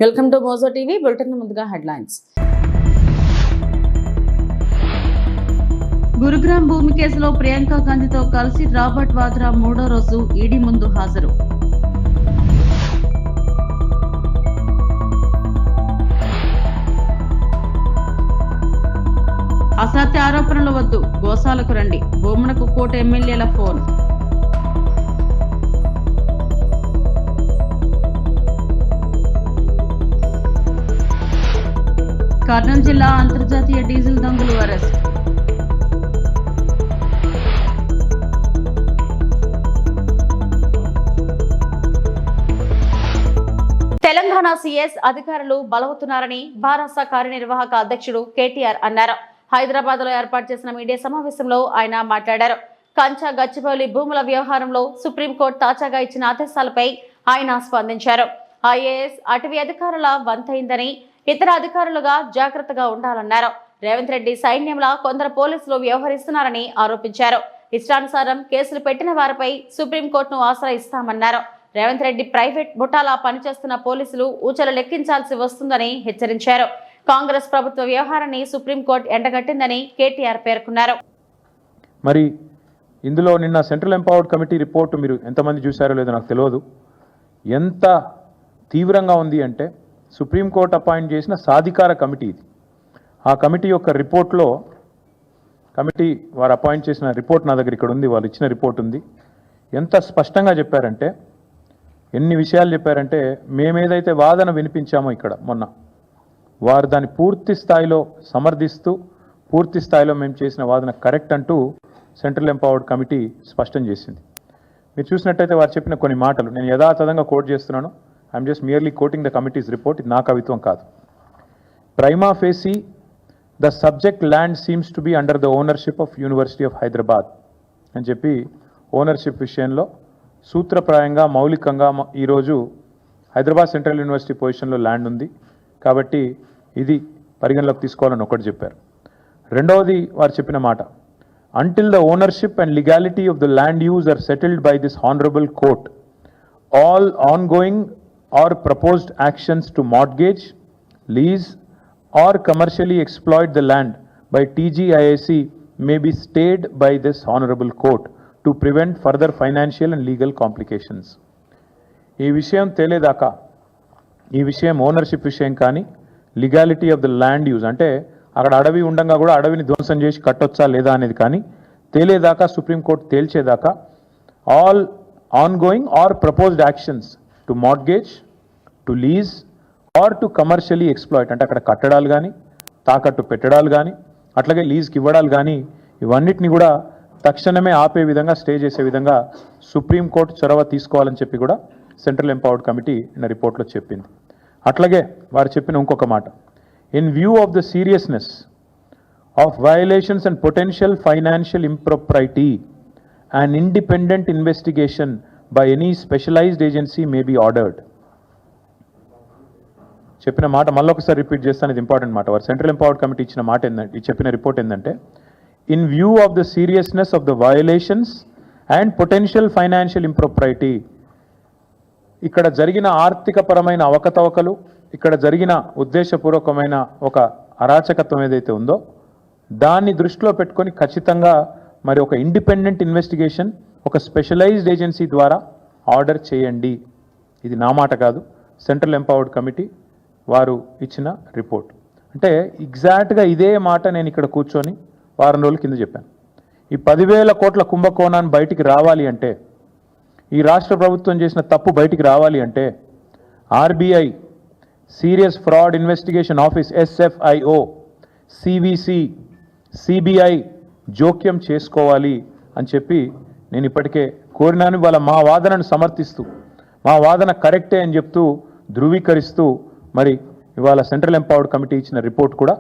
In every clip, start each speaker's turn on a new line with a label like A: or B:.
A: Welcome to Mojo TV. Bulletin ముందుగా headlines.
B: Gurugram భూమి కేసులో ప్రియాంక గాంధీతో కలిసి రాబర్ట్ వాద్రా మూడో రోజు ఈడీ ముందు హాజరు. అసత్య ఆరోపణలు వద్దు, గోశాలకు రండి, బొమ్మనకు కోట ఎమ్మెల్యేల ఫోన్. కర్నూలు జిల్లా అంతర్జాతీయ డీజిల్ దొంగలు అరెస్ట్.
A: తెలంగాణ సీఎస్ అధికారులు బలవుతున్నారని భారత కార్యనిర్వాహక అధ్యక్షుడు కేటీఆర్ అన్నారు. హైదరాబాద్ లో ఏర్పాటు చేసిన మీడియా సమావేశంలో ఆయన మాట్లాడారు. కంచా గచ్చిబౌలి భూముల వ్యవహారంలో సుప్రీంకోర్టు తాజాగా ఇచ్చిన ఆదేశాలపై ఆయన స్పందించారు. ఐఏఎస్ అటవీ అధికారుల వంతైందని, ఇతర అధికారులుగా జాగ్రత్తగా ఉండాలన్నారు. రేవంత్ రెడ్డి సైన్యంలా కొందరు పోలీసులు వ్యవహరిస్తున్నారని ఆరోపించారు. ఇష్టానుసారం కేసులు పెట్టిన వారిపై సుప్రీంకోర్టును ఆశ్రయిస్తామన్నారు. రేవంత్ రెడ్డి ప్రైవేట్ ముఠాలా పనిచేస్తున్న పోలీసులు ఊచలు లెక్కించాల్సి వస్తుందని హెచ్చరించారు. కాంగ్రెస్ ప్రభుత్వ వ్యవహారాన్ని సుప్రీంకోర్టు ఎండగట్టిందని కేటీఆర్ పేర్కొన్నారు.
C: మరి ఇందులో నిన్న సెంట్రల్ ఎంపవర్డ్ కమిటీ రిపోర్టు మీరు ఎంతమంది చూశారో లేదో నాకు తెలియదు. ఎంత తీవ్రంగా ఉంది అంటే సుప్రీంకోర్టు అపాయింట్ చేసిన సాధికార కమిటీ ఇది. ఆ కమిటీ యొక్క రిపోర్ట్లో కమిటీ వారు అపాయింట్ చేసిన రిపోర్ట్ నా దగ్గర ఇక్కడ ఉంది, వాళ్ళు ఇచ్చిన రిపోర్ట్ ఉంది. ఎంత స్పష్టంగా చెప్పారంటే, ఎన్ని విషయాలు చెప్పారంటే, మేమేదైతే వాదన వినిపించామో ఇక్కడ మొన్న, వారు దాన్ని పూర్తి స్థాయిలో సమర్థిస్తూ పూర్తి స్థాయిలో మేము చేసిన వాదన కరెక్ట్ అంటూ సెంట్రల్ ఎంపవర్డ్ కమిటీ స్పష్టం చేసింది. మీరు చూసినట్టయితే వారు చెప్పిన కొన్ని మాటలు నేను యథాతథంగా కోట్ చేస్తున్నాను. I'm just merely coating the committees report. ఇది నా కవిత్వం కాదు. Prima facie the subject land seems to be under the ownership of university of Hyderabad అని చెప్పి ఓనర్షిప్ విషయంలో సూత్రప్రాయంగా మౌలికంగా ఈరోజు హైదరాబాద్ సెంట్రల్ యూనివర్సిటీ పొజిషన్లో ల్యాండ్ ఉంది కాబట్టి ఇది పరిగణలోకి తీసుకోవాలని ఒకటి చెప్పారు. రెండవది వారు చెప్పిన మాట, until the ownership and legality of the land use are settled by this honorable court, all ongoing or proposed actions to mortgage, lease or commercially exploit the land by TGIAC may be stayed by this honorable court to prevent further financial and legal complications. ఈ విషయం తేలేదాకా, ఈ విషయం ownership విషయం కానీ, legality of the land use అంటే అక్కడ అడవి ఉండగా కూడా అడవిని ధ్వంసం చేసి కట్టొచ్చా లేదా అనేది కానీ తేలేదాకా, సుప్రీంకోర్టు తేల్చేదాకా all ongoing or proposed actions to mortgage, to lease or to commercially exploit అంటే అక్కడ కట్టడాలు కానీ, తాకట్టు పెట్టడాలు కానీ, అట్లాగే లీజ్కి ఇవ్వడాలు కానీ, ఇవన్నిటిని కూడా తక్షణమే ఆపే విధంగా, స్టే చేసే విధంగా సుప్రీంకోర్టు చొరవ తీసుకోవాలని చెప్పి కూడా సెంట్రల్ ఎంపవర్డ్ కమిటీ నిన్న రిపోర్ట్లో చెప్పింది. అట్లాగే వారు చెప్పిన ఇంకొక మాట, in view of the seriousness of violations and potential financial impropriety, an independent investigation by any specialized agency may be ordered. చెప్పిన మాట మళ్ళొకసారి రిపీట్ చేస్తాను, ఇది ఇంపార్టెంట్ మాట. వారు సెంట్రల్ ఎంపవర్డ్ కమిటీ ఇచ్చిన మాట ఏంటంటే, చెప్పిన రిపోర్ట్ ఏంటంటే, in view of the seriousness of the violations and potential financial impropriety, ఇక్కడ జరిగిన ఆర్థికపరమైన అవకతవకలు, ఇక్కడ జరిగిన ఉద్దేశపూర్వకమైన ఒక అరాచకత్వం ఏదైతే ఉందో దాన్ని దృష్టిలో పెట్టుకొని ఖచ్చితంగా మరి ఒక ఇండిపెండెంట్ ఇన్వెస్టిగేషన్ ఒక స్పెషలైజ్డ్ ఏజెన్సీ ద్వారా ఆర్డర్ చేయండి. ఇది నా మాట కాదు, సెంట్రల్ ఎంపవర్డ్ కమిటీ వారు ఇచ్చిన రిపోర్ట్. అంటే ఎగ్జాక్ట్గా ఇదే మాట నేను ఇక్కడ కూర్చొని వారం రోజుల కింద చెప్పాను. ఈ 10,000 కోట్ల కుంభకోణాన్ని బయటికి రావాలి అంటే, ఈ రాష్ట్ర ప్రభుత్వం చేసిన తప్పు బయటికి రావాలి అంటే RBI, serious fraud investigation office SFIO, CVC, CBI జోక్యం చేసుకోవాలి అని చెప్పి నేను ఇప్పటికే కోరినాను. వాళ్ళ మా వాదనను సమర్థిస్తూ, మా వాదన కరెక్టే అని చెప్తూ, ధృవీకరిస్తూ మరి ఇవాళ సెంట్రల్ ఎంపవర్డ్ కమిటీ ఇచ్చిన రిపోర్ట్ కూడా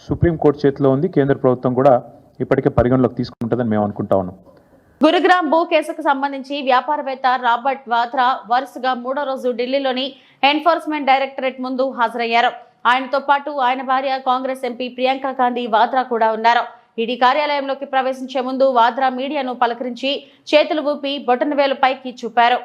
C: సుప్రీంకోర్టు చేతిలో ఉంది. కేంద్ర ప్రభుత్వం కూడా ఇప్పటికే పరిగణలోకి తీసుకుంటుందని మేము అనుకుంటా ఉన్నాం.
A: గురుగ్రామ్ భూ కేసుకు సంబంధించి వ్యాపారవేత్త రాబర్ట్ వాద్రా వరుసగా మూడో రోజు ఢిల్లీలోని ఎన్ఫోర్స్మెంట్ డైరెక్టరేట్ ముందు హాజరయ్యారు. ఆయనతో పాటు ఆయన భార్య కాంగ్రెస్ ఎంపీ ప్రియాంక గాంధీ వాద్రా కూడా ఉన్నారు. ఈడీ కార్యాలయంలోకి ప్రవేశించే ముందు వాద్రా మీడియాను పలకరించి చేతులు ఊపి బొటనవేలు పైకి చూపారు.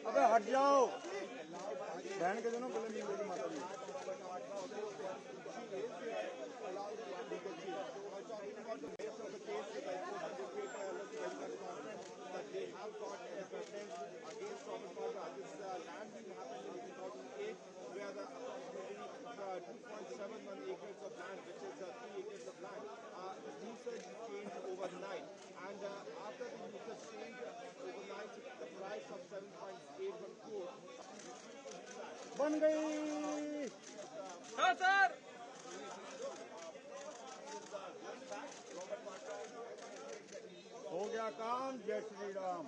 D: अबे हट जाओ बहन के दोनों पहले मेरी माता जी बन गई सर हो गया काम। जय श्री राम।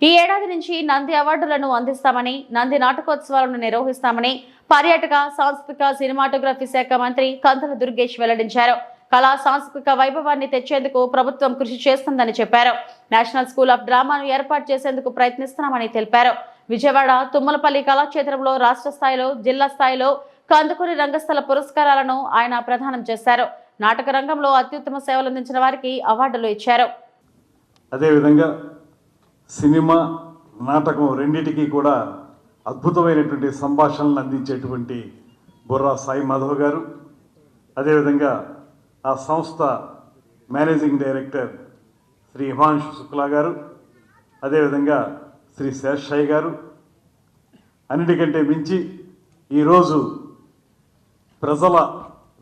A: ఈ ఏడాది నుంచి నంది అవార్డులను అందిస్తామని, నంది నాటకోత్సవాలను నిర్వహిస్తామని పర్యాటక, సాంస్కృతిక, సినిమాటోగ్రఫీ శాఖ మంత్రి కందుల దుర్గేష్ వెల్లడించారు. కళా సాంస్కృతిక వైభవాన్ని తెచ్చేందుకు ప్రభుత్వం కృషి చేస్తుందని చెప్పారు. నేషనల్ స్కూల్ ఆఫ్ డ్రామాను ఏర్పాటు చేసేందుకు ప్రయత్నిస్తున్నామని తెలిపారు. విజయవాడ తుమ్మలపల్లి కళాక్షేత్రంలో రాష్ట్ర స్థాయిలో, జిల్లా స్థాయిలో కందుకూరి రంగస్థల పురస్కారాలను ఆయన ప్రదానం చేశారు. నాటక రంగంలో అత్యుత్తమ సేవలందించిన వారికి అవార్డులు ఇచ్చారు.
E: అదేవిధంగా సినిమా, నాటకం రెండింటికి కూడా అద్భుతమైనటువంటి సంభాషణలను అందించేటువంటి బుర్రా సాయి మాధవ్ గారు, అదేవిధంగా ఆ సంస్థ మేనేజింగ్ డైరెక్టర్ శ్రీ హిమాంశు శుక్లా గారు, అదేవిధంగా శ్రీ శేషయ్య గారు, అన్నిటికంటే మించి ఈరోజు ప్రజల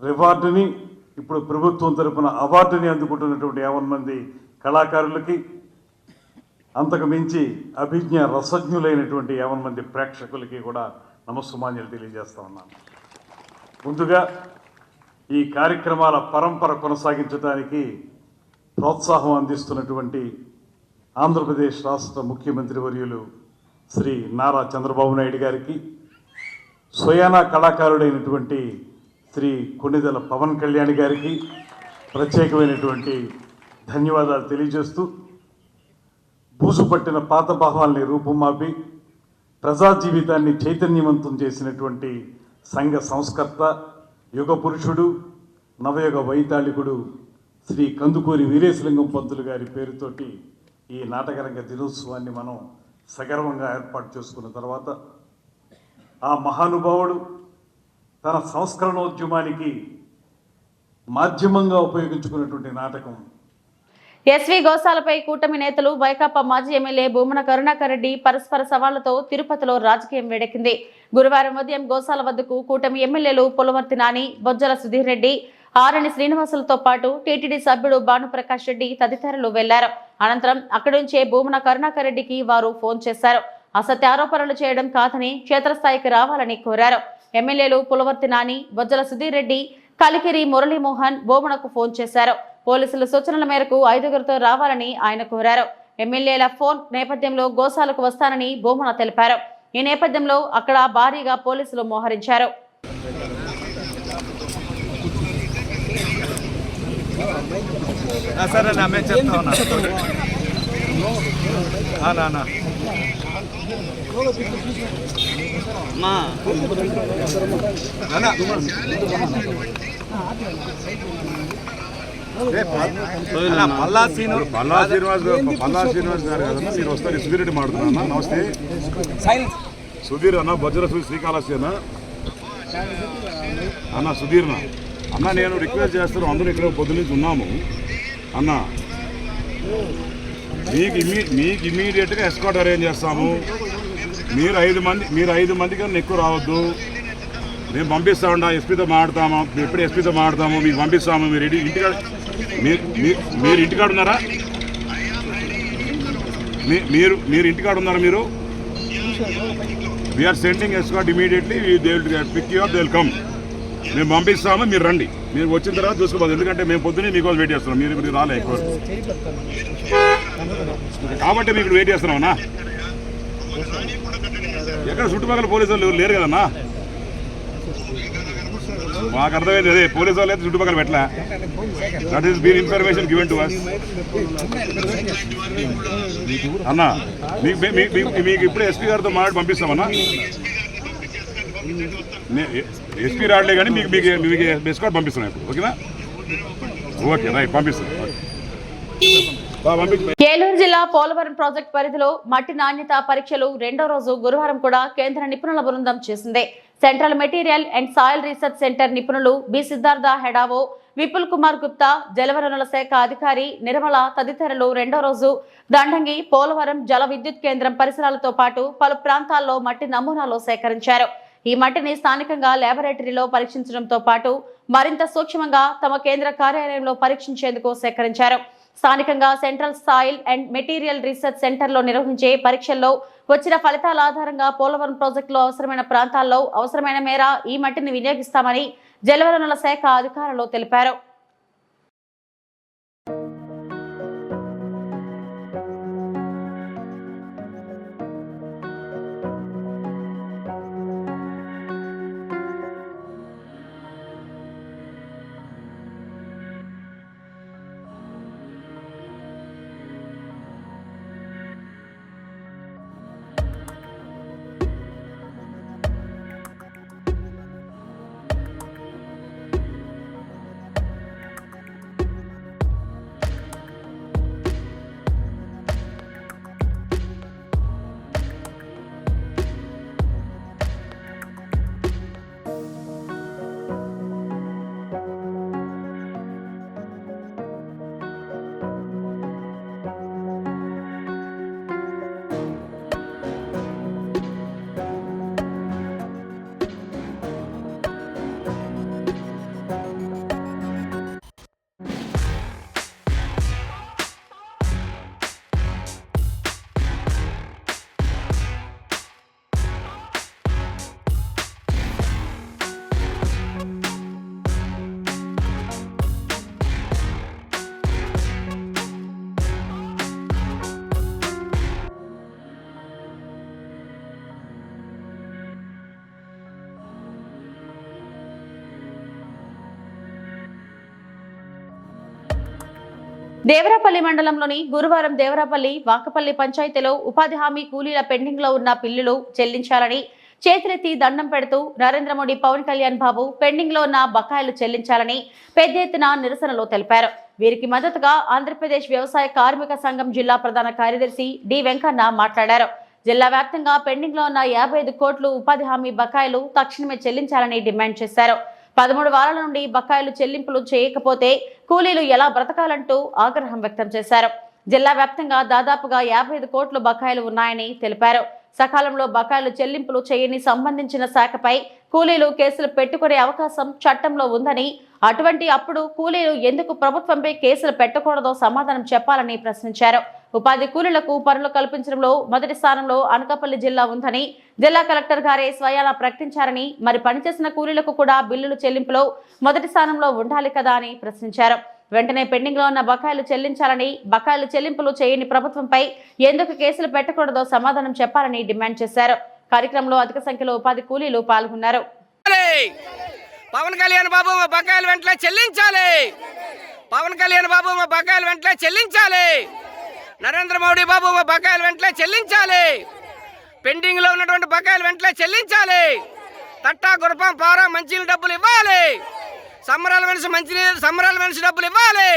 E: రివార్డుని, ఇప్పుడు ప్రభుత్వం తరపున అవార్డుని అందుకుంటున్నటువంటి 50 మంది కళాకారులకి, అంతకు మించి అభిజ్ఞ రసజ్ఞులైనటువంటి 50 మంది ప్రేక్షకులకి కూడా నమస్సుమాన్యాలు తెలియజేస్తా ఉన్నాను. ముందుగా ఈ కార్యక్రమాల పరంపర కొనసాగించడానికి ప్రోత్సాహం అందిస్తున్నటువంటి ఆంధ్రప్రదేశ్ రాష్ట్ర ముఖ్యమంత్రి వర్యులు శ్రీ నారా చంద్రబాబు నాయుడు గారికి, స్వయానా కళాకారుడైనటువంటి శ్రీ కొణిదెల పవన్ కళ్యాణ్ గారికి ప్రత్యేకమైనటువంటి ధన్యవాదాలు తెలియజేస్తూ, బూజుపట్టిన పాత భావాల్ని రూపుమాపి ప్రజా జీవితాన్ని చైతన్యవంతం చేసినటువంటి సంఘ సంస్కర్త, యుగ పురుషుడు, నవయుగ వైతాళికుడు శ్రీ కందుకూరి వీరేశలింగం పంతులు గారి పేరుతోటి ఈ నాటకరంగ దినోత్సవాన్ని మనం సగర్వంగా ఏర్పాటు చేసుకున్న తర్వాత, ఆ మహానుభావుడు తన సంస్కరణోద్యమానికి మాధ్యమంగా ఉపయోగించుకున్నటువంటి నాటకం
A: ఎస్వి గోశాలపై కూటమి నేతలు, వైకాపా మాజీ ఎమ్మెల్యే భూమన కరుణాకర్ రెడ్డి పరస్పర సవాళ్లతో తిరుపతిలో రాజకీయం వేడెక్కింది. గురువారం ఉదయం గోశాల వద్దకు కూటమి ఎమ్మెల్యేలు పులవర్తి నాని, బొజ్జల సుధీర్ రెడ్డి, ఆరణి శ్రీనివాసులతో పాటు టీటీడీ సభ్యుడు భానుప్రకాష్ రెడ్డి తదితరులు వెళ్లారు. అనంతరం అక్కడి నుంచే భూమన కరుణాకర్ రెడ్డికి వారు ఫోన్ చేశారు. అసత్య ఆరోపణలు చేయడం కాదని క్షేత్రస్థాయికి రావాలని కోరారు. ఎమ్మెల్యేలు పులవర్తి నాని, బొజ్జల సుధీర్ రెడ్డి, కలికిరి మురళీమోహన్ భూమనకు ఫోన్ చేశారు. పోలీసుల సూచనల మేరకు 5గురితో రావాలని ఆయన కోరారు. ఎమ్మెల్యేల ఫోన్ నేపథ్యంలో గోశాలకు వస్తానని భూమన తెలిపారు. ఈ నేపథ్యంలో అక్కడ భారీగా పోలీసులు మోహరించారు.
D: పల్లా శ్రీనివాస్ గారు కదన్నా, మీరు వస్తారు. సుధీర్ రెడ్డి మాట్లాడుతున్నా. నమస్తే సుధీర్ అన్న, బొజ్జల శ్రీకాళహస్తి అన్న.
F: అన్న సుధీర్ణ అన్న నేను రిక్వెస్ట్ చేస్తాను, అందరూ ఇక్కడ పొద్దు నుంచి ఉన్నాము అన్న. మీకు ఇమీడియట్గా ఎస్కాట్ అరేంజ్ చేస్తాము. మీరు 5 మంది కన్నా ఎక్కువ రావద్దు. మేము పంపిస్తామండి, ఎస్పీతో మాట్లాడతాము. ఎప్పుడు ఎస్పీతో మాట్లాడతాము, మీకు పంపిస్తాము. మీరు ఇంటికాడ మీరు ఇంటికాడ ఉన్నారా? మీరు ఇంటికాడ ఉన్నారా? మీరు we're sending escort immediately. They will pick you up, they will come. మేము పంపిస్తాము, మీరు రండి. మీరు వచ్చిన తర్వాత చూసుకోవాలి. ఎందుకంటే మేము పొద్దున్నే మీకోసం వెయిట్ చేస్తున్నాం. మీరు రాలే ఎక్కువ కాబట్టి మీకు వెయిట్ చేస్తున్నామన్నా. ఎక్కడ చుట్టుపక్కల పోలీసు వాళ్ళు లేరు కదన్నా. మాకు అర్థమైంది అదే, పోలీసు వాళ్ళు అయితే చుట్టుపక్కల పెట్టలే. That is been information given to us అన్న. మీకు ఇప్పుడే ఎస్పీ గారితో మాట్లాడి పంపిస్తామన్నా. ఎస్పీ రావట్లే కానీ మీకు ఎస్కాట్ పంపిస్తున్నాం ఇప్పుడు. ఓకేనా? ఓకే రైట్, పంపిస్తాం.
A: ఏలూరు జిల్లా పోలవరం ప్రాజెక్టు పరిధిలో మట్టి నాణ్యత పరీక్షలు రెండో రోజు గురువారం కూడా కేంద్ర నిపుణుల బృందం చేసింది. Central material and soil research centre నిపుణులు బి సిద్ధార్థ హెడావో, విపుల్ కుమార్ గుప్తా, జలవనరుల శాఖ అధికారి నిర్మల తదితరులు రెండో రోజు దండంగి పోలవరం జల విద్యుత్ కేంద్రం పరిసరాలతో పాటు పలు ప్రాంతాల్లో మట్టి నమూనాలు సేకరించారు. ఈ మట్టిని స్థానికంగా ల్యాబొరేటరీలో పరీక్షించడంతో పాటు మరింత సూక్ష్మంగా తమ కేంద్ర కార్యాలయంలో పరీక్షించేందుకు సేకరించారు. స్థానికంగా central soil and material research సెంటర్లో నిర్వహించే పరీక్షల్లో వచ్చిన ఫలితాల ఆధారంగా పోలవరం ప్రాజెక్టులో అవసరమైన ప్రాంతాల్లో అవసరమైన మేర ఈ మట్టిని వినియోగిస్తామని జలవనరుల శాఖ అధికారులు తెలిపారు. దేవరాపల్లి మండలంలోని గురువారం దేవరాపల్లి వాకపల్లి పంచాయతీలో ఉపాధి హామీ కూలీల పెండింగ్ లో ఉన్న బిల్లులు చెల్లించాలని చేతులెత్తి దండం పెడుతూ నరేంద్ర మోడీ, పవన్ కళ్యాణ్ బాబు పెండింగ్ లో ఉన్న బకాయిలు చెల్లించాలని పెద్ద ఎత్తున నిరసనలు తెలిపారు. వీరికి మద్దతుగా ఆంధ్రప్రదేశ్ వ్యవసాయ కార్మిక సంఘం జిల్లా ప్రధాన కార్యదర్శి డి వెంకన్న మాట్లాడారు. జిల్లా వ్యాప్తంగా పెండింగ్ లో ఉన్న 55 కోట్లు ఉపాధి హామీ బకాయిలు తక్షణమే చెల్లించాలని డిమాండ్ చేశారు. 13 వారాల నుండి బకాయిలు చెల్లింపులు చేయకపోతే కూలీలు ఎలా బ్రతకాలంటూ ఆగ్రహం వ్యక్తం చేశారు. జిల్లా వ్యాప్తంగా దాదాపుగా 55 కోట్ల బకాయిలు ఉన్నాయని తెలిపారు. సకాలంలో బకాయిలు చెల్లింపులు చేయని సంబంధించిన శాఖపై కూలీలు కేసులు పెట్టుకునే అవకాశం చట్టంలో ఉందని, అటువంటి అప్పుడు కూలీలు ఎందుకు ప్రభుత్వంపై కేసులు పెట్టకూడదో సమాధానం చెప్పాలని ప్రశ్నించారు. ఉపాధి కూలీలకు పనులు కల్పించడంలో మొదటి స్థానంలో అనకాపల్లి జిల్లా ఉందని జిల్లా కలెక్టర్ గారే స్వయానా ప్రకటించారని, మరి పనిచేసిన కూలీలకు కూడా బిల్లులు చెల్లింపులో మొదటి స్థానంలో ఉండాలి కదా అని ప్రశ్నించారు. వెంటనే పెండింగ్ లో ఉన్న బకాయిలు చెల్లించాలని, బకాయిలు చెల్లింపులు చేయని ప్రభుత్వంపై ఎందుకు కేసులు పెట్టకూడదో సమాధానం చెప్పాలని డిమాండ్ చేశారు. కార్యక్రమంలో అధిక సంఖ్యలో ఉపాధి కూలీలు పాల్గొన్నారు.
G: పవన్ కళ్యాణ్ బాబు మా బకాయిలు వెంటనే చెల్లించాలి. పవన్ కళ్యాణ్ బాబు మా బకాయిలు వెంటనే చెల్లించాలి. నరేంద్ర మోడీ బాబు మా బకాయిలు వెంటనే చెల్లించాలి. పెండింగ్ లో ఉన్నటువంటి బకాయిలు వెంటనే చెల్లించాలి. తట్టా గురపం పారా మంచినీళ్ళ డబ్బులు ఇవ్వాలి. సంబరాల మనిషి డబ్బులు ఇవ్వాలి.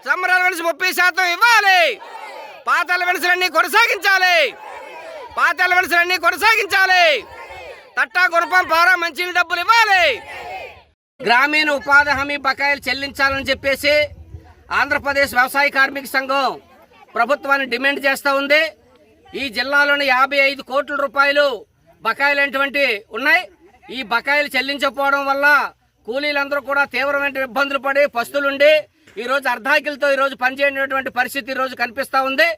G: సంబరాల మనిషి 30% ఇవ్వాలి. పాతాల మనుషులన్నీ కొనసాగించాలి. తట్టా గురపం పారా మంచినీళ్ళ డబ్బులు ఇవ్వాలి. గ్రామీణ ఉపాధి హామీ బకాయిలు చెల్లించాలని చెప్పేసి ఆంధ్రప్రదేశ్ వ్యవసాయ కార్మిక సంఘం ప్రభుత్వాన్ని డిమాండ్ చేస్తూ ఉంది. ఈ జిల్లాలోని 55 కోట్ల రూపాయలు బకాయిలు అనేటువంటి ఉన్నాయి. ఈ బకాయిలు చెల్లించకపోవడం వల్ల కూలీలందరూ కూడా తీవ్రమైన ఇబ్బందులు పడి పస్తులుండి ఈరోజు అర్ధాకిలతో ఈరోజు పనిచేయనటువంటి పరిస్థితి ఈరోజు కనిపిస్తూ ఉంది.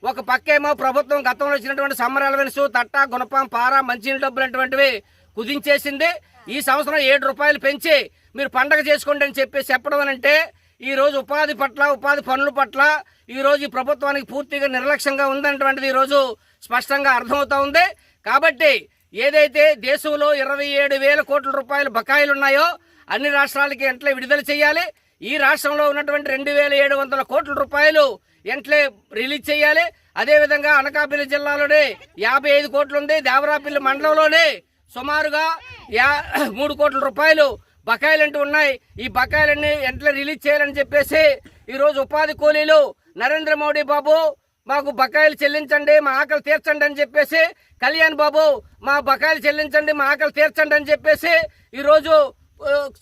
G: ఒక పక్కేమో ప్రభుత్వం గతంలో వచ్చినటువంటి సమ్మర్ అలవెన్స్, తట్ట, గుణపం, పార, మంచినీళ్ళ డబ్బులు అటువంటివి కుదించేసింది. ఈ సంవత్సరం 7 రూపాయలు పెంచి మీరు పండగ చేసుకోండి అని చెప్పడం అంటే ఈరోజు ఉపాధి పట్ల, ఉపాధి పనుల పట్ల ఈరోజు ఈ ప్రభుత్వానికి పూర్తిగా నిర్లక్ష్యంగా ఉందనేటువంటిది ఈరోజు స్పష్టంగా అర్థమవుతా ఉంది. కాబట్టి ఏదైతే దేశంలో 27,000 కోట్ల రూపాయల బకాయిలు ఉన్నాయో అన్ని రాష్ట్రాలకి వెంటనే విడుదల చేయాలి. ఈ రాష్ట్రంలో ఉన్నటువంటి 2,700 కోట్ల రూపాయలు వెంటనే రిలీజ్ చేయాలి. అదేవిధంగా అనకాపల్లి జిల్లాలోనే 55 కోట్లు ఉంది. దేవరాపల్లి మండలంలోనే సుమారుగా 3 కోట్ల రూపాయలు బకాయిలు అంటూ ఉన్నాయి. ఈ బకాయిలన్నీ వెంటనే రిలీజ్ చేయాలని చెప్పేసి ఈరోజు ఉపాధి కూలీలు నరేంద్ర మోడీ బాబు మాకు బకాయిలు చెల్లించండి, మా ఆకలి తీర్చండి అని చెప్పేసి, కళ్యాణ్ బాబు మా బకాయిలు చెల్లించండి, మా ఆకలి తీర్చండి అని చెప్పేసి ఈరోజు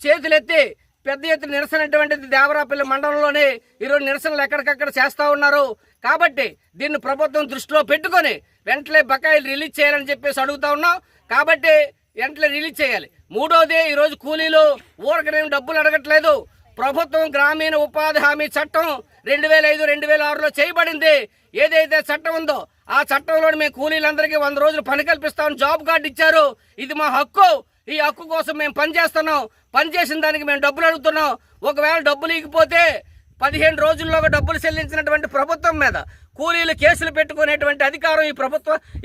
G: చేతులెత్తి పెద్ద ఎత్తున నిరసన అటువంటిది దేవరాపల్లి మండలంలోనే ఈరోజు నిరసనలు ఎక్కడికక్కడ చేస్తూ ఉన్నారు. కాబట్టి దీన్ని ప్రభుత్వం దృష్టిలో పెట్టుకొని వెంటనే బకాయిలు రిలీజ్ చేయాలని చెప్పేసి అడుగుతా ఉన్నాం. కాబట్టి వెంటనే రిలీజ్ చేయాలి. మూడోది, ఈరోజు కూలీలు ఊరకనేమి డబ్బులు అడగట్లేదు. ప్రభుత్వం గ్రామీణ ఉపాధి హామీ చట్టం 2005-2006లో చేయబడింది. ఏదైతే చట్టం ఉందో ఆ చట్టంలో మేము కూలీలందరికీ 100 రోజులు పని కల్పిస్తామని జాబ్ కార్డు ఇచ్చారు. ఇది మా హక్కు. ఈ హక్కు కోసం మేము పనిచేస్తున్నాం. పనిచేసిన దానికి మేము డబ్బులు అడుగుతున్నాం. ఒకవేళ డబ్బులు ఇకపోతే 15 రోజుల్లోగా డబ్బులు చెల్లించినటువంటి ప్రభుత్వం మీద కూలీలు కేసులు పెట్టుకునేటువంటి అధికారం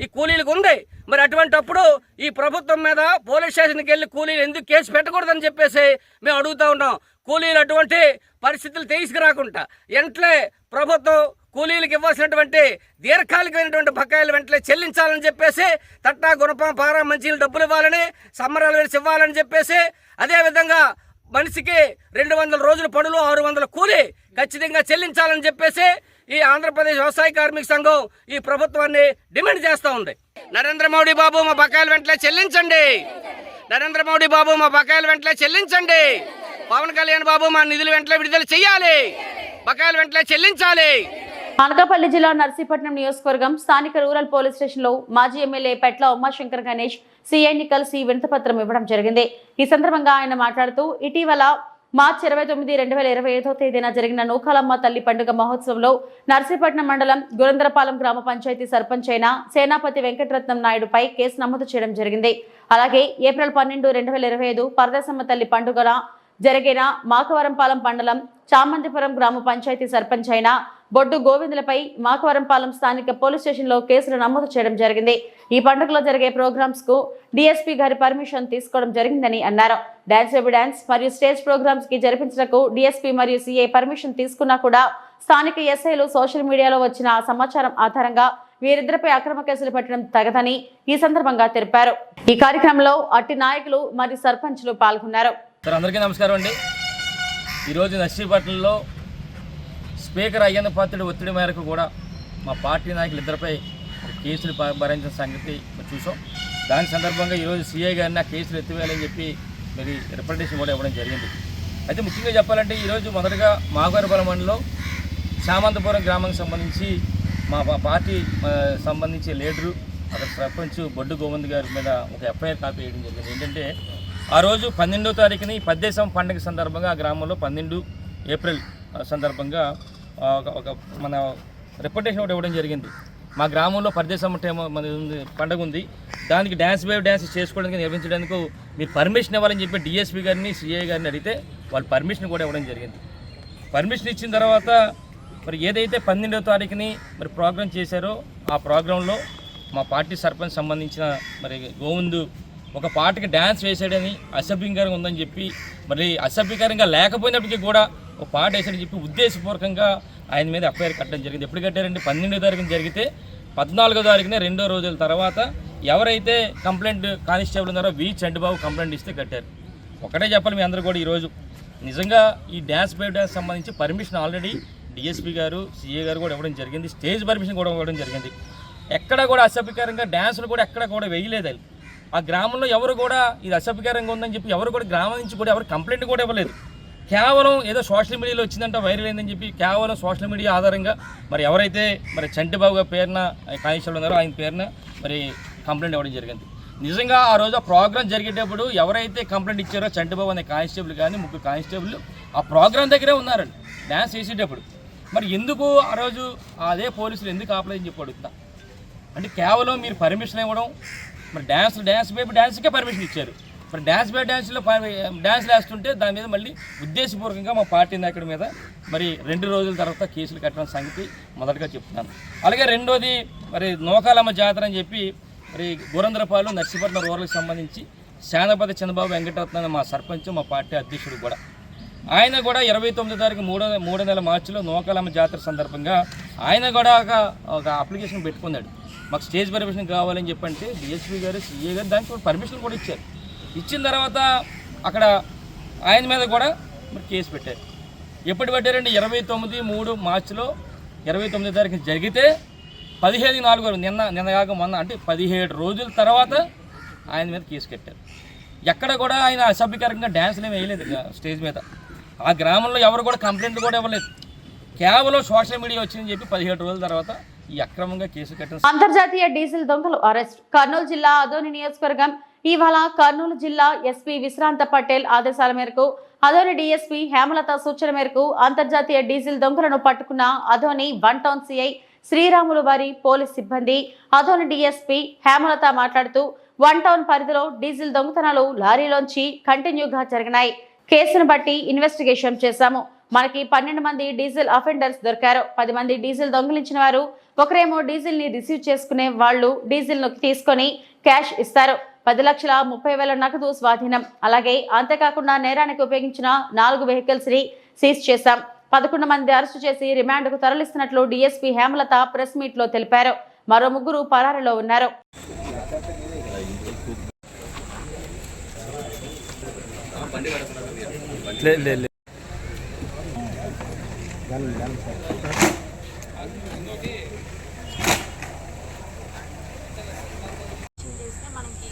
G: ఈ కూలీలకు ఉంది. మరి అటువంటిప్పుడు ఈ ప్రభుత్వం మీద పోలీస్ స్టేషన్కి వెళ్ళి కూలీలు ఎందుకు కేసు పెట్టకూడదని చెప్పేసి మేము అడుగుతా ఉన్నాం. కూలీలు అటువంటి పరిస్థితులు తీసుకురాకుండా వెంటనే ప్రభుత్వం కూలీలకు ఇవ్వాల్సినటువంటి దీర్ఘకాలికమైనటువంటి బకాయిలు వెంటనే చెల్లించాలని చెప్పేసి, తట్టా, గుణపం, పార, మంచినీళ్ళు డబ్బులు ఇవ్వాలని, సమ్మర్ అలవెన్స్ ఇవ్వాలని చెప్పేసి, అదేవిధంగా మనిషికి 200 రోజుల పనులు 600 కూలీ ఖచ్చితంగా చెల్లించాలని చెప్పేసి ఈ ఆంధ్రప్రదేశ్ వ్యవసాయ కార్మిక సంఘం ఈ ప్రభుత్వాన్ని డిమాండ్ చేస్తూ ఉంది. నరేంద్ర మోడీ బాబు మా బకాయిలు వెంటనే చెల్లించండి. నరేంద్ర మోడీ బాబు మా బకాయిలు వెంటనే చెల్లించండి. పవన్ కళ్యాణ్ బాబు మా నిధులు వెంటనే విడుదల చేయాలి. బకాయిలు వెంటనే చెల్లించాలి.
A: అనకాపల్లి జిల్లా నర్సీపట్నం నియోజకవర్గం స్థానిక రూరల్ పోలీస్ స్టేషన్ లో మాజీ ఎమ్మెల్యే పెట్ల ఉమాశంకర్ గణేష్ సిఐని కలిసి వినతిపత్రం ఇవ్వడం జరిగింది. ఈ సందర్భంగా ఆయన మాట్లాడుతూ ఇటీవల మార్చి 29, 2025వ తేదీన జరిగిన నూకాలమ్మ తల్లి పండుగ మహోత్సవంలో నర్సీపట్నం మండలం గురందరపాలెం గ్రామ పంచాయతీ సర్పంచ్ అయిన సేనాపతి వెంకటరత్నం నాయుడుపై కేసు నమోదు చేయడం జరిగింది. అలాగే ఏప్రిల్ 12, 2025 పరదేశమ్మ తల్లి పండుగన జరిగిన మాకవరంపాలెం మండలం చామంతిపురం గ్రామ పంచాయతీ సర్పంచ్ అయిన బొడ్డు గోవిందులపై మాకవరంపాలెం స్థానిక పోలీస్ స్టేషన్లో కేసులు నమోదు చేయడం జరిగింది. ఈ పండుగలో జరిగే ప్రోగ్రామ్స్ కు డీఎస్పీ గారి పర్మిషన్ తీసుకోవడం జరిగిందని అన్నారు. డాన్స్ బేబీ డాన్స్ మరియు స్టేజ్ ప్రోగ్రామ్స్ కి జరిపించడానికి డీఎస్పీ మరియు సిఐ పర్మిషన్ తీసుకున్నా కూడా స్థానిక ఎస్ఐలు సోషల్ మీడియాలో వచ్చిన సమాచారం ఆధారంగా వీరిద్దరిపై అక్రమ కేసులు పెట్టడం తగదని ఈ సందర్భంగా తెలిపారు. ఈ కార్యక్రమంలో అట్టి నాయకులు మరియు సర్పంచ్లు పాల్గొన్నారు.
H: అందరికీ నమస్కారం అండి. ఈరోజు నర్సీపట్నంలో స్పీకర్ అయ్యన్న పాత్రుడి ఒత్తిడి మేరకు కూడా మా పార్టీ నాయకులు ఇద్దరిపై కేసులు భరించిన సంగతి చూసాం. దాని సందర్భంగా ఈరోజు సీఐ గారిని ఆ కేసులు ఎత్తివేయాలని చెప్పి మరి రిప్రజెంటేషన్ కూడా ఇవ్వడం జరిగింది. అయితే ముఖ్యంగా చెప్పాలంటే ఈరోజు మొదటగా మాగవరపాలెం మండలంలో చామంతపురం గ్రామానికి సంబంధించి మా పార్టీ సంబంధించి లీడరు అక్కడ సర్పంచ్ బొడ్డు గోవింద్ గారి మీద ఒక ఎఫ్ఐఆర్ కాపీ వేయడం జరిగింది. ఏంటంటే ఆ రోజు 12వ తారీఖుని పద్దేశం పండుగ సందర్భంగా ఆ గ్రామంలో 12 ఏప్రిల్ సందర్భంగా ఒక మన రిప్రజెంటేషన్ ఒకటి ఇవ్వడం జరిగింది. మా గ్రామంలో పరదేశం పండుగ ఉంది, దానికి డ్యాన్స్ బేబీ డ్యాన్స్ చేసుకోవడానికి నిర్వహించడానికి మీరు పర్మిషన్ ఇవ్వాలని చెప్పి డిఎస్పీ గారిని సిఐ గారిని అడిగితే వాళ్ళు పర్మిషన్ కూడా ఇవ్వడం జరిగింది. పర్మిషన్ ఇచ్చిన తర్వాత మరి ఏదైతే 12వ తారీఖుని మరి ప్రోగ్రాం చేశారో ఆ ప్రోగ్రాంలో మా పార్టీ సర్పంచ్ సంబంధించిన మరి గోవిందు ఒక పాటకి డ్యాన్స్ వేసాడని అసభ్యంకరంగా ఉందని చెప్పి మరి అసభ్యకరంగా లేకపోయినప్పటికీ కూడా ఒక పాట వేసాడని చెప్పి ఉద్దేశపూర్వకంగా ఆయన మీద ఎఫ్ఐఆర్ కట్టడం జరిగింది. ఎప్పుడు కట్టారంటే 12వ తారీఖున జరిగితే 14వ తారీఖున 2 రోజుల తర్వాత ఎవరైతే కంప్లైంట్ కానిస్టేబుల్ ఉన్నారో వి చంటిబాబు కంప్లైంట్ ఇస్తే కట్టారు. ఒకటే చెప్పాలి మీ అందరూ కూడా ఈరోజు నిజంగా ఈ డ్యాన్స్ బేబీ డ్యాన్స్ సంబంధించి పర్మిషన్ ఆల్రెడీ డిఎస్పీ గారు సిఏ గారు కూడా ఇవ్వడం జరిగింది. స్టేజ్ పర్మిషన్ కూడా ఇవ్వడం జరిగింది. ఎక్కడ కూడా అసభ్యకరంగా డ్యాన్సులు కూడా ఎక్కడ కూడా వేయలేదు. ఆ గ్రామంలో ఎవరు కూడా ఇది అసభ్యకరంగా ఉందని చెప్పి ఎవరు కూడా గ్రామం నుంచి కూడా ఎవరు కంప్లైంట్ కూడా ఇవ్వలేదు. కేవలం ఏదో సోషల్ మీడియాలో వచ్చిందంటే వైరల్ అయిందని చెప్పి కేవలం సోషల్ మీడియా ఆధారంగా మరి ఎవరైతే మరి చంటిబాబు గారి పేరున కానిస్టేబుల్ ఉన్నారో ఆయన పేరున మరి కంప్లైంట్ ఇవ్వడం జరిగింది. నిజంగా ఆ రోజు ఆ ప్రోగ్రాం జరిగేటప్పుడు ఎవరైతే కంప్లైంట్ ఇచ్చారో చంటిబాబు అనే కానిస్టేబుల్ కానీ 3 కానిస్టేబుల్ ఆ ప్రోగ్రాం దగ్గరే ఉన్నారండి డ్యాన్స్ చేసేటప్పుడు. మరి ఎందుకు ఆ రోజు అదే పోలీసులు ఎందుకు ఆపలేదని చెప్పి అడుగుతా. అంటే కేవలం మీరు పర్మిషన్ ఇవ్వడం, మరి డ్యాన్స్కే పర్మిషన్ ఇచ్చారు. మరి డ్యాన్స్లో డ్యాన్స్లు వేస్తుంటే దాని మీద మళ్ళీ ఉద్దేశపూర్వకంగా మా పార్టీ నాయకుడి మీద మరి 2 రోజుల తర్వాత కేసులు కట్టడం సంగతి మొదటగా చెప్తున్నాను. అలాగే రెండోది మరి నూకాలమ్మ జాతర అని చెప్పి మరి గురంద్రపాలు నర్సీపట్నం రూరల్కి సంబంధించి శానపతి చంద్రబాబు వెంకటరత్న మా సర్పంచ్ మా పార్టీ అధ్యక్షుడు కూడా ఆయన కూడా 29వ తారీఖు 3వ నెల మార్చిలో నూకాలమ్మ జాతర సందర్భంగా ఆయన కూడా ఒక అప్లికేషన్ పెట్టుకున్నాడు. మాకు స్టేజ్ పర్మిషన్ కావాలని చెప్పంటే డిఎస్పీ గారు సిఏ గారు దానికి పర్మిషన్ కూడా ఇచ్చారు. ఇచ్చిన తర్వాత అక్కడ ఆయన మీద కూడా మరి కేసు పెట్టారు. ఎప్పుడు పెట్టారంటే 29 మార్చిలో 29వ తారీఖు జరిగితే 17/4 నిన్న కాక మొన్న అంటే 17 రోజుల తర్వాత ఆయన మీద కేసు కట్టారు. ఎక్కడ కూడా ఆయన అసభ్యకరంగా డ్యాన్స్లు ఏమి వేయలేదు స్టేజ్ మీద. ఆ గ్రామంలో ఎవరు కూడా కంప్లైంట్ కూడా ఇవ్వలేదు. కేవలం సోషల్ మీడియా వచ్చిందని చెప్పి 17 రోజుల తర్వాత ఈ అక్రమంగా కేసు కట్టారు.
A: అంతర్జాతీయ డీజిల్ దొంగలు అరెస్ట్. కర్నూలు జిల్లా అదోని నియోజకవర్గం ఇవాళ కర్నూలు జిల్లా ఎస్పీ విశ్రాంత పటేల్ ఆదేశాల మేరకు అదోని డీఎస్పీ హేమలత సూచన మేరకు అంతర్జాతీయ డీజిల్ దొంగలను పట్టుకున్న అదోని 1 టౌన్ సిఐ శ్రీరాములు వారి పోలీస్ సిబ్బంది. అదోని డీఎస్పీ హేమలత మాట్లాడుతూ 1 టౌన్ పరిధిలో డీజిల్ దొంగతనాలు లారీలోంచి కంటిన్యూగా జరిగినాయి. కేసును బట్టి ఇన్వెస్టిగేషన్ చేశాము. మనకి 12 మంది డీజిల్ అఫెండర్స్ దొరికారు. 10 మంది డీజిల్ దొంగిలించిన వారు, ఒకరేమో డీజిల్ ని రిసీవ్ చేసుకునే వాళ్ళు డీజిల్ ను తీసుకొని క్యాష్ ఇస్తారు. 10,30,000 నగదు స్వాధీనం. అలాగే అంతేకాకుండా నేరానికి ఉపయోగించిన 4 వెహికల్స్ ని సీజ్ చేశాం. 11 మంది అరెస్టు చేసి రిమాండ్కు తరలిస్తున్నట్లు డీఎస్పీ హేమలత ప్రెస్ మీట్ లో తెలిపారు. మరో 3 పరారీలో ఉన్నారు.
I: మనకి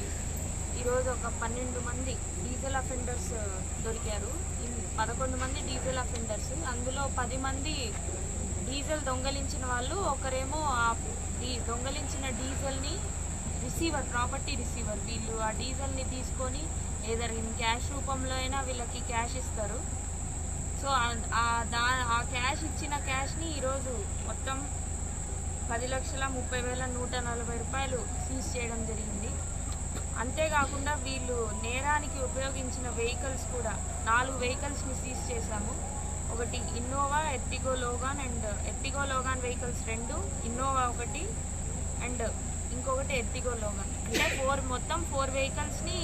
I: ఈరోజు ఒక 12 మంది డీజిల్ అఫెండర్స్ దొరికారు. 11 మంది డీజిల్ అఫెండర్స్, అందులో 10 మంది డీజిల్ దొంగలించిన వాళ్ళు, ఒకరేమో ఆ దొంగలించిన డీజిల్ని రిసీవర్, ప్రాపర్టీ రిసీవర్. వీళ్ళు ఆ డీజిల్ని తీసుకొని ఏదర్ క్యాష్ రూపంలో అయినా వీళ్ళకి క్యాష్ ఇస్తారు. సో ఆ క్యాష్ ఇచ్చిన క్యాష్ని ఈరోజు మొత్తం 10,30,140 రూపాయలు సీజ్ చేయడం జరిగింది. అంతేకాకుండా వీళ్ళు నేరానికి ఉపయోగించిన వెహికల్స్ కూడా 4 వెహికల్స్ని సీజ్ చేశాము. ఒకటి Innova, Ertiga Logan and Ertiga Logan vehicles 2, Innova 1 and ఇంకొకటి ఎర్టిగో లోగాన్. అంటే మొత్తం 4 వెహికల్స్ని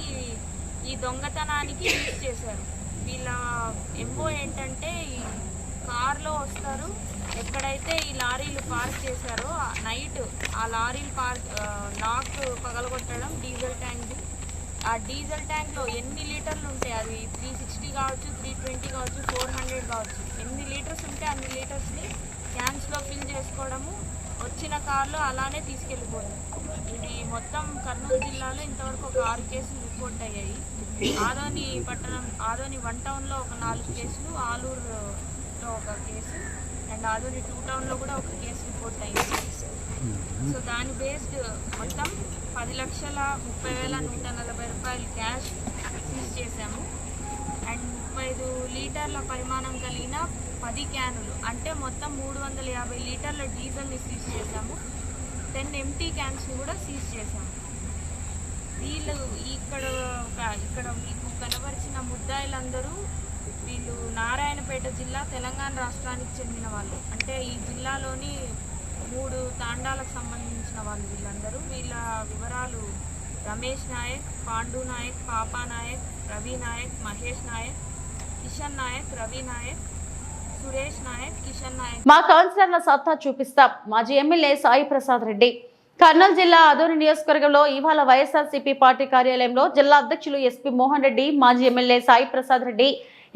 I: ఈ దొంగతనానికి యూజ్ చేశారు. వీళ్ళ ఎంఓ ఏంటంటే ఈ కార్లో వస్తారు, ఎక్కడైతే ఈ లారీలు పార్క్ చేశారో నైట్ ఆ లారీలు లాక్ పగలగొట్టడం, డీజిల్ ట్యాంక్. ఆ డీజిల్ ట్యాంక్లో ఎన్ని లీటర్లు ఉంటాయి, అది 360 కావచ్చు, 320 కావచ్చు, 400 కావచ్చు, ఎన్ని లీటర్స్ ఉంటే అన్ని లీటర్స్ని క్యాన్స్లో ఫిల్ చేసుకోవడము, వచ్చిన కార్లో అలానే తీసుకెళ్ళిపోవడం. ఇది మొత్తం కర్నూలు జిల్లాలో ఇంతవరకు ఒక 6 కేసులు రిపోర్ట్ అయ్యాయి. ఆదోని 1 టౌన్లో ఒక 4 కేసులు, ఆలూరులో ఒక కేసు అండ్ ఆదోని 2 టౌన్లో కూడా ఒక కేసు రిపోర్ట్ అయ్యింది. సో దాని బేస్డ్ మొత్తం 10,30,140 రూపాయలు క్యాష్ సీజ్ చేశాము. అండ్ 35 లీటర్ల పరిమాణం కలిగిన 10 క్యానులు, అంటే మొత్తం 350 లీటర్ల డీజిల్ని సీజ్ చేశాము. 10 ఎంటీ క్యాన్స్ని కూడా సీజ్ చేశాము. వీళ్ళు ఇక్కడ మీకు కనబరిచిన ముద్దాయిలందరూ వీళ్ళు నారాయణపేట జిల్లా, తెలంగాణ రాష్ట్రానికి చెందిన వాళ్ళు. అంటే ఈ జిల్లాలోని 3 తాండాలకు సంబంధించిన వాళ్ళు వీళ్ళందరూ. వీళ్ళ వివరాలు రమేష్ నాయక్, పాండు నాయక్, పాపా నాయక్, రవి నాయక్, మహేష్ నాయక్, కిషన్ నాయక్, రవి నాయక్, సురేష్ నాయక్, కిషన్ నాయక్.
A: మా కౌన్సిలర్ల సత్తా చూపిస్తాం. మాజీ ఎమ్మెల్యే సాయి ప్రసాద్ రెడ్డి. కర్నూలు జిల్లా అదోని నియోజకవర్గంలో ఇవాళ వైఎస్ఆర్సీపీ పార్టీ కార్యాలయంలో జిల్లా అధ్యక్షులు ఎస్పీ మోహన్ రెడ్డి, మాజీ ఎమ్మెల్యే సాయి ప్రసాద్ రెడ్డి,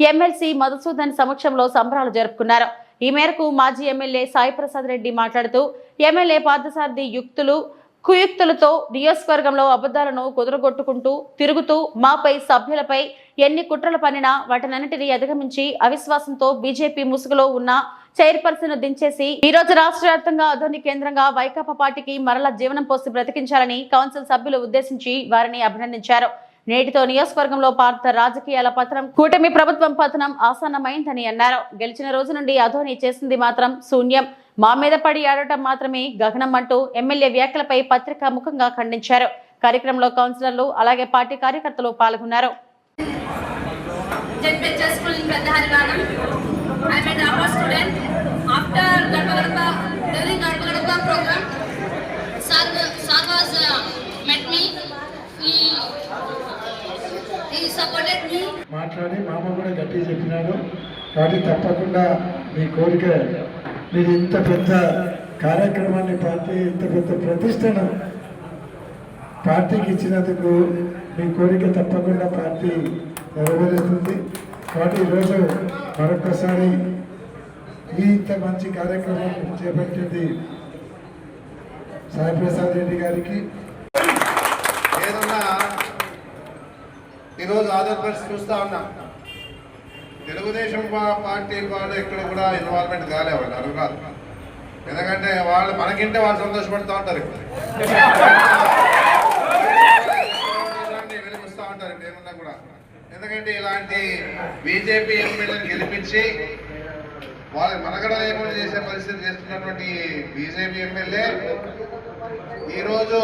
A: ఎమ్మెల్సీ మధుసూదన్ సమక్షంలో సంబరాలు జరుపుకున్నారు. ఈ మేరకు మాజీ ఎమ్మెల్యే సాయి ప్రసాద్ రెడ్డి మాట్లాడుతూ ఎమ్మెల్యే పార్థసారథి యుక్తులు కుయుక్తులతో నియోజకవర్గంలో అబద్ధాలను కుదురగొట్టుకుంటూ తిరుగుతూ మాపై సభ్యులపై ఎన్ని కుట్రలు పన్నినా వాటినన్నిటినీ అధిగమించి అవిశ్వాసంతో బీజేపీ ముసుగులో ఉన్న చైర్పర్సన్ దించేసి ఈ రోజు రాష్ట్ర వ్యాప్తంగా అధోని కేంద్రంగా వైకాపా పార్టీకి మరలా జీవనం పోసి బ్రతికించాలని కౌన్సిల్ సభ్యులు ఉద్దేశించి వారిని అభినందించారు. నేటితో నియోజకవర్గంలో భారత రాజకీయాల పతనం, కూటమి ప్రభుత్వం పతనం ఆసన్నమైందని అన్నారు. గెలిచిన రోజు నుండి అధోని చేసింది మాత్రం శూన్యం, మా మీద పడి ఆడటం మాత్రమే గగనం అంటూ ఎమ్మెల్యే వ్యాఖ్యలపై పత్రికా ముఖంగా ఖండించారు. కార్యక్రమంలో కౌన్సిలర్లు అలాగే పార్టీ కార్యకర్తలు పాల్గొన్నారు.
J: మాట్లాడి మామ కూడా గట్టిగా చెప్పినాడు కాబట్టి తప్పకుండా మీ కోరిక, మీరు ఇంత పెద్ద కార్యక్రమాన్ని పార్టీ ఇంత పెద్ద ప్రతిష్టను పార్టీకి ఇచ్చినందుకు మీ కోరిక తప్పకుండా పార్టీ నెరవేరుతుంది. కాబట్టి ఈరోజు మరొకసారి ఇంత మంచి కార్యక్రమం చేపట్టింది సాయి ప్రసాద్ రెడ్డి గారికి.
D: ఏదన్నా ఈరోజు ఆంధ్రప్రదేశ్ చూస్తూ ఉన్నాం, తెలుగుదేశం పార్టీ వాళ్ళు ఎక్కడ కూడా ఇన్వాల్వ్మెంట్ కాలేవాళ్ళు అడగాలి. ఎందుకంటే వాళ్ళు మనకింటే వాళ్ళు సంతోషపడుతూ ఉంటారు, వెలిపిస్తూ ఉంటారు ఏమన్నా కూడా. ఎందుకంటే ఇలాంటి బీజేపీ ఎమ్మెల్యేని గెలిపించి వాళ్ళ మనగడ లేకుండా చేసే పరిస్థితి చేస్తున్నటువంటి బీజేపీ ఎమ్మెల్యే ఈరోజు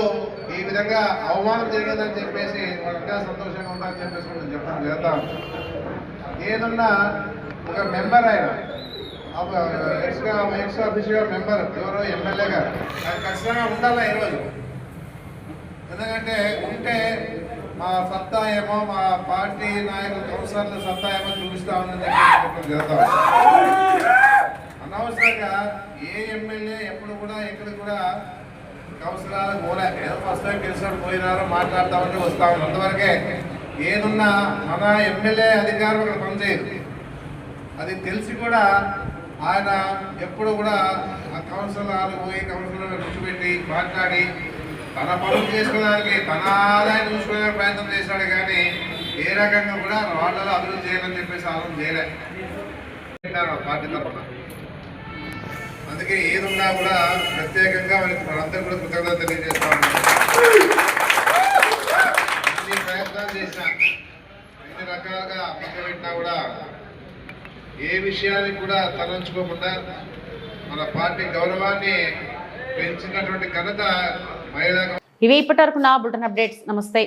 D: ఈ విధంగా అవమానం జరిగిందని చెప్పేసి వాళ్ళంతా సంతోషంగా ఉండాలని చెప్పేసి నేను చెప్పడం చేద్దాం. ఏదన్నా ఒక మెంబర్ ఆయన ఎక్స్ అఫీషియల్ మెంబర్ ఎవరో ఎమ్మెల్యే గారు అది ఖచ్చితంగా ఉండాలా ఈరోజు. ఎందుకంటే ఉంటే మా సత్తా ఏమో, మా పార్టీ నాయకులు కౌన్సిలర్ల సత్తా ఏమో చూపిస్తా ఉందని చెప్పి చేద్దాం. అనవసరంగా ఏ ఎమ్మెల్యే ఎప్పుడు కూడా ఎక్కడ కూడా కౌన్సిలర్ పోలే, ఏదో ఫస్ట్ టైం గెలిచినట్టు పోయినారో మాట్లాడతామని వస్తా ఉన్నాం. అంతవరకే ఏదున్నా మన ఎమ్మెల్యే అధికారం అక్కడ పనిచేయదు. అది తెలిసి కూడా ఆయన ఎప్పుడు కూడా ఆ కౌన్సిలర్ పోయి కౌన్సిలర్ కూర్చోబెట్టి మాట్లాడి తన పనులు చేసుకోవడానికి తన ఆదాయం చూసుకునే ప్రయత్నం చేశాడు. కానీ ఏ రకంగా కూడా వాళ్ళలో అభివృద్ధి చేయాలని చెప్పేసి ఆలోచన చేయలే పార్టీ తరఫున. అందుకే ఏదున్నా కూడా ప్రత్యేకంగా వాళ్ళందరూ కూడా కృతజ్ఞత తెలియజేస్తా ఉన్నాం. అన్ని ప్రయత్నాలు చేసినా, అన్ని రకాలుగా పెట్టినా కూడా ఏ విషయానికి కూడా తలంచుకోకుండా మన పార్టీ గౌరవాన్ని పెంచినటువంటి ఘనత మహిళా.
A: ఇవి ఇప్పటివరకు నా బులెటిన్ అప్డేట్స్. నమస్తే.